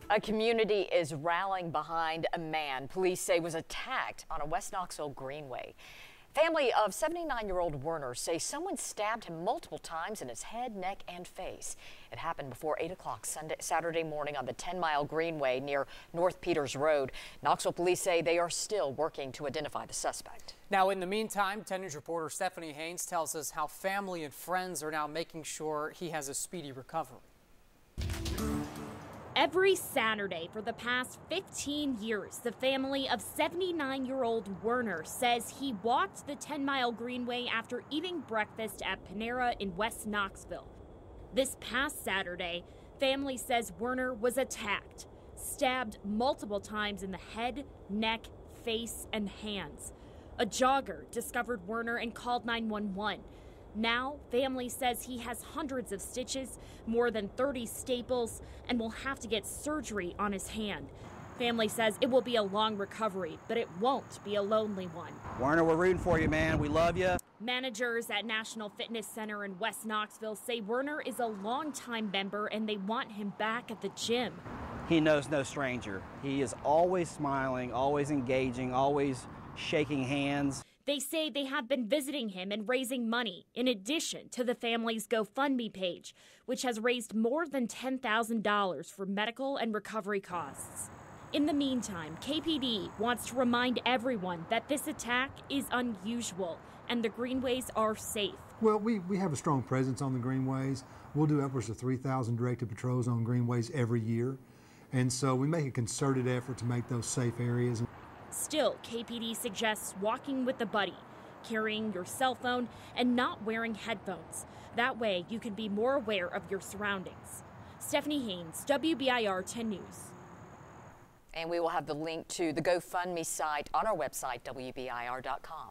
A community is rallying behind a man police say was attacked on a West Knoxville Greenway. Family of 79-year-old Werner say someone stabbed him multiple times in his head, neck, and face. It happened before 8 o'clock Saturday morning on the 10-mile Greenway near North Peters Road. Knoxville police say they are still working to identify the suspect. Now, in the meantime, 10 News reporter Stephanie Haynes tells us how family and friends are now making sure he has a speedy recovery. Every Saturday for the past 15 years, the family of 79-year-old Werner says he walked the 10-mile Greenway after eating breakfast at Panera in West Knoxville. This past Saturday, family says Werner was attacked, stabbed multiple times in the head, neck, face, and hands. A jogger discovered Werner and called 911. Now, family says he has hundreds of stitches, more than 30 staples, and will have to get surgery on his hand. Family says it will be a long recovery, but it won't be a lonely one. Werner, we're rooting for you, man. We love you. Managers at National Fitness Center in West Knoxville say Werner is a longtime member and they want him back at the gym. He knows no stranger. He is always smiling, always engaging, always shaking hands. They say they have been visiting him and raising money, in addition to the family's GoFundMe page, which has raised more than $10,000 for medical and recovery costs. In the meantime, KPD wants to remind everyone that this attack is unusual and the greenways are safe. Well, we have a strong presence on the greenways. We'll do upwards of 3,000 directed patrols on greenways every year. And so we make a concerted effort to make those safe areas. Still, KPD suggests walking with a buddy, carrying your cell phone, and not wearing headphones. That way, you can be more aware of your surroundings. Stephanie Haynes, WBIR 10 News. And we will have the link to the GoFundMe site on our website, WBIR.com.